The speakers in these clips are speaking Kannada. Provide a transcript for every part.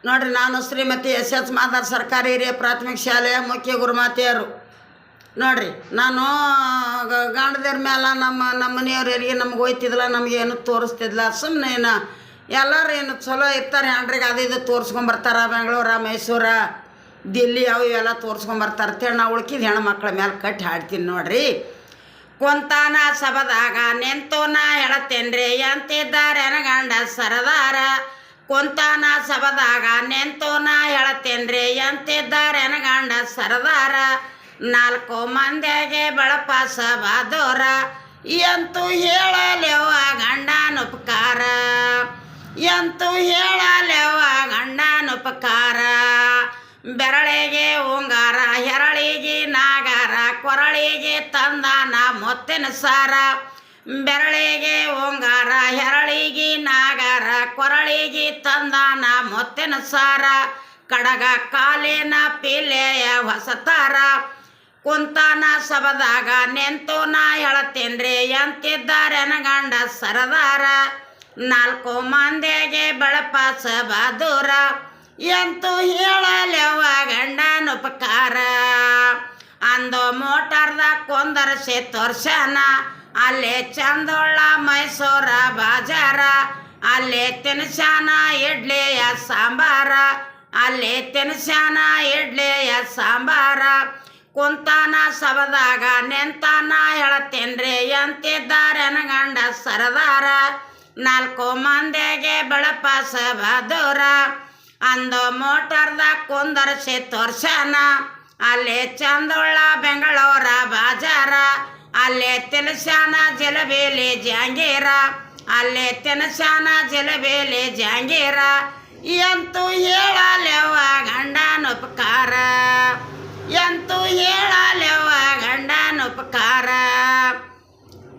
ನೋಡ್ರಿ, ನಾನು ಶ್ರೀಮತಿ ಎಸ್ ಮಾದಾರ್ ಸರ್ಕಾರಿ ಹಿರಿಯ ಪ್ರಾಥಮಿಕ ಶಾಲೆಯ ಮುಖ್ಯ ಗುರುಮಾತೆಯರು. ನೋಡ್ರಿ, ನಾನು ಗಾಂಡದೇವ್ರ ಮೇಲೆ ನಮ್ಮ ಮನೆಯವ್ರಿಗೆ ನಮ್ಗೆ ಹೋಯ್ತಿದ್ದಿಲ್ಲ, ನಮಗೇನು ತೋರಿಸ್ತಿದ್ದಿಲ್ಲ. ಸುಮ್ಮನೆ ಎಲ್ಲರೂ ಏನು ಚಲೋ ಇರ್ತಾರೆ, ಹೆಣ್ರಿಗೆ ಅದು ಇದು ತೋರಿಸ್ಕೊಂಬರ್ತಾರೆ. ಬೆಂಗಳೂರು, ಮೈಸೂರ, ದಿಲ್ಲಿ ಅವು ಇವೆಲ್ಲ ತೋರಿಸ್ಕೊಂಬರ್ತಾರೆ ಅಂತೇಳಿ ನಾವು ಉಳ್ಕಿದ ಹೆಣ್ಮಕ್ಳ ಮೇಲೆ ಕಟ್ಟಿ ಹಾಡ್ತೀನಿ. ನೋಡ್ರಿ, ಕೊಂತಾನ ಸಬದಾಗ ನೆಂತೋನ ಹೇಳತ್ತೇನ್ರಿ ಅಂತಿದ್ದಾರೆ ಗಂಡ ಸರದಾರ. ಕೊಂತಾನ ಸಬದಾಗ ನೆಂತೋನ ಹೇಳತ್ತೇನ್ರಿ ಅಂತಿದ್ದಾರೆ ಗಂಡ ಸರದಾರ. 4 ಮಂದಿಗೆ ಬಳಪ ಸಬಾದೋರ ಎಂತೂ ಹೇಳಲೆವ ಗಂಡನುಪಕಾರ, ಎಂತೂ ಹೇಳಲೆವ ಗಂಡನುಪಕಾರ. ಬೆರಳಿಗೆ ಉಂಗಾರ, ಹೆರಳಿಗೆ ನಾಗಾರ, ಕೊರಳಿಗೆ ತಂದಾನ ಮೊತ್ತಿನ ಸಾರ. ಬೆರಳಿಗೆ ಉಂಗಾರ, ಹೆರಳಿಗೆ ನಾಗಾರ, ಕೊರಳಿಗೆ ತಂದಾನ ಮೊತ್ತಿನ ಸಾರ. ಕಡಗ ಕಾಲಿನ ಪಿಲೆಯ ಹೊಸತಾರ. ಕುಂತಾನ ಸಬದಾಗ ನೆಂತೋನ ಹೇಳತ್ತೇನ್ರಿ ಅಂತಿದ್ದಾರೆ ಗಂಡ ಸರದಾರ. 4 ಮಂದಿಗೆ ಬಳಪ ಸಬಾದೂರ ಎಂತೂ ಹೇಳಲೆವ ಗಂಡನುಪಕಾರ. ಅಂದು ಮೋಟಾರ್ದ ಕೊಂದರ್ಸಿ ತೋರ್ಸನ ಅಲ್ಲೇ ಚಂದೊಳ್ಳ ಮೈಸೂರ ಬಾಜಾರ. ಅಲ್ಲೇ ತಿನ್ಸಾನ ಇಡ್ಲಿಯ ಸಾಂಬಾರ, ಅಲ್ಲೇ ತಿನ್ಸಾನ ಇಡ್ಲಿಯ ಸಾಂಬಾರ. ಕುಂತಾನ ಸಬದಾಗ ನೆಂತಾನ ಹೇಳತ್ತೇನ್ರಿ ಅಂತಿದ್ದಾರೆ ಗಂಡ ಸರದಾರ. 4 ಮಂದಿಗೆ ಬಳಪ ಸಬಾದೂರ ಅಂದು ಮೋಟಾರ್ದ ಕುಂದರ್ಸಿ ತೋರ್ಸನ ಅಲ್ಲೇ ಚಂದೊಳ್ಳ ಬೆಂಗಳೂರ ಬಾಜಾರ. ಅಲ್ಲೇ ತಿನ್ಸಾನ ಜಿಲೇಬಿಲಿ ಜಾಂಗೀರ, ಅಲ್ಲೇ ತಿನ್ಸಾನ ಜಿಲೇಬಿಲಿ ಜಾಂಗೀರ. ಎಂತೂ ಹೇಳಲೆವ ಗಂಡನುಪಕಾರ, ಎಂತೂ ಹೇಳಲೆವ ಗಂಡನುಪಕಾರ.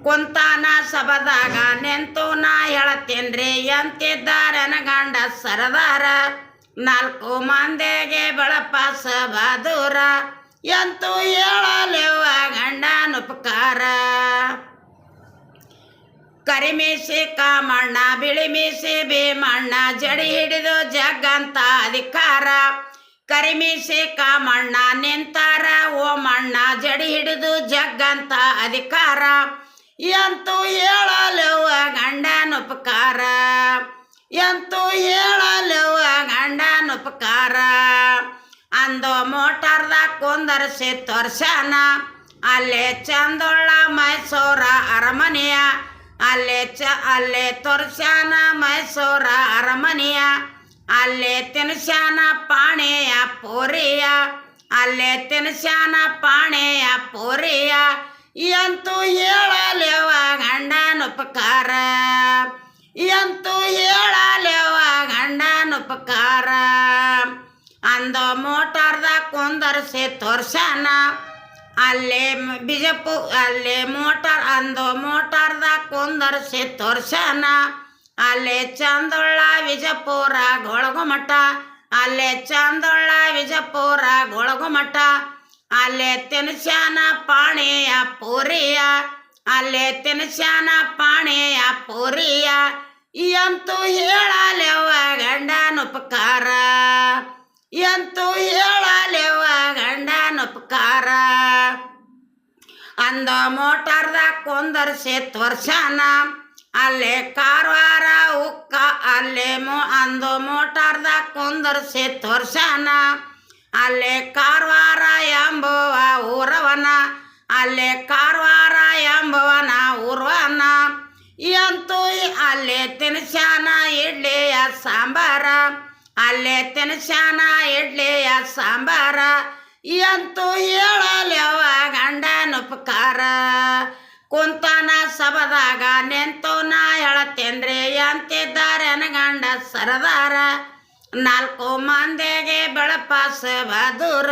ಕುಂತಾನ ಸಬದಾಗ ನೆಂತೋನ ಹೇಳತ್ತೇನ್ರಿ ಅಂತಿದ್ದಾರೆ ಗಂಡ ಸರದಾರ. 4 ಮಂದಿಗೆ ಬಳಪ ಸಬಾದೂರ ಎಂತೂ ಹೇಳಲೆವ ಗಂಡನುಪಕಾರ. ಕರಿಮೀಸಿ ಕಾಮಣ್ಣ, ಬಿಳಿ ಮೀಸಿ ಭೀಮಣ್ಣ, ಜಡಿ ಹಿಡಿದು ಜಗ್ಗಂತ ಅಧಿಕಾರ. ಕರಿಮೀಸಿ ಕಾಮಣ್ಣ ನಿಂತಾರ ಓಮಣ್ಣ, ಜಡಿ ಹಿಡಿದು ಜಗ್ಗಂತ ಅಧಿಕಾರ. ಎಂತೂ ಹೇಳಲೆವ ಗಂಡನುಪಕಾರ, ಎಂತೂ ಹೇಳಲೆವ ಗಂಡನುಪಕಾರ. ಅಂದು ಮೋಟಾರ್ದ ಕುಂದರ್ಸಿ ತೋರ್ಸನ ಅಲ್ಲೇ ಚಂದೊಳ್ಳ ಮೈಸೂರ ಅರಮನೆಯ. ಅಲ್ಲೇ ತೋರ್ಸ್ಯಾನ ಮೈಸೂರ ಅರಮನೆಯ. ಅಲ್ಲೇ ತಿನ್ಸಾನ ಪಾಣೆಯ ಪೋರಿಯ, ಅಲ್ಲೇ ತಿನ್ಸಾನ ಪಾಣೆಯ ಪೋರಿಯ. ಎಂತೂ ಹೇಳಲೆವ ಗಂಡನುಪಕಾರ, ಎಂತೂ ಹೇಳಲೆವ ಗಂಡನುಪಕಾರ. ಅಂದು ಮೋಟಾರ್ದ ಕುಂದರ್ಸಿ ತೋರ್ಸನ ಅಲ್ಲೇ ಅಂದು ಮೋಟಾರ್ದ ಕುಂದರ್ಸಿ ತೋರ್ಸನ ಅಲ್ಲೇ ಚಂದೊಳ್ಳ ವಿಜಯಪುರ ಗೊಳಗುಮಠ. ಅಲ್ಲೇ ಚಂದೊಳ್ಳ ವಿಜಯಪುರ ಗೊಳಗುಮಠ. ಅಲ್ಲೇ ತಿನ್ಸಾನ ಪಾಣೆಯ ಪೂರಿಯ, ಅಲ್ಲೇ ತಿನ್ಸಾನ ಪಾಣೆಯ ಪೂರಿಯ. ಎಂತೂ ಹೇಳಲೆವ ಗಂಡನುಪಕಾರ, ಎಂತೂ ಹೇಳಲೆವ ಗಂಡನುಪಕಾರ. ಅಂದು ಮೋಟಾರ್ದ ಕುಂದರ್ಸಿ ತೋರ್ಸನ ಅಲ್ಲೇ ಕಾರವಾರ ಉಕ್ಕ. ಅಂದು ಮೋಟಾರ್ದ ಕುಂದರ್ಸಿ ತೋರ್ಸನ ಅಲ್ಲೇ ಕಾರವಾರ ಎಂಬುವ ಊರವನ, ಅಲ್ಲೇ ಕಾರವಾರ ಎಂಬುವನ ಊರ್ವನ. ಎಂತೂ ಅಲ್ಲೇ ತಿನ್ಸಾನ ಇಡ್ಲಿಯ ಸಾಂಬಾರ, ಅಲ್ಲೇ ತಿನ್ಸಾನ ಇಡ್ಲಿಯ ಸಾಂಬಾರ. ಎಂತೂ ಹೇಳಲೆವ ಗಂಡನುಪಕಾರ. ಕುಂತಾನ ಸಬದಾಗ ನೆಂತೋನ ಹೇಳತ್ತೇನ್ರಿ ಅಂತಿದ್ದಾರೆ ಗಂಡ ಸರದಾರ. 4 ಮಂದಿಗೆ ಬಳಪ ಸಬಾದೂರ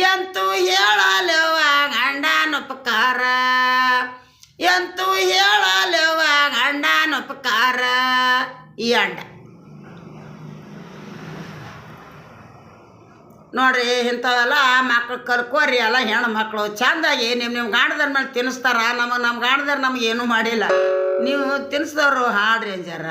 ಎಂತೂ ಹೇಳಲೆವ ಗಂಡನುಪಕಾರ, ಎಂತೂ ಹೇಳಲೆವ ಗಂಡನುಪಕಾರ. ಈ ಅಂಡ ನೋಡ್ರಿ, ಇಂಥವೆಲ್ಲ ಮಕ್ಳು ಕರ್ಕೋರಿ. ಎಲ್ಲ ಹೆಣ್ಣು ಮಕ್ಕಳು ಚೆಂದಾಗಿ ನಿಮ್ಮ ಗಾಣದ್ರ ಮೇಲೆ ತಿನ್ನಿಸ್ತಾರ. ನಮ್ಮ ಗಾಣದ್ರ ನಮಗೇನು ಮಾಡಿಲ್ಲ. ನೀವು ತಿನ್ನಿಸ್ದವ್ರು ಹಾಡ್ರಿ ಜರ.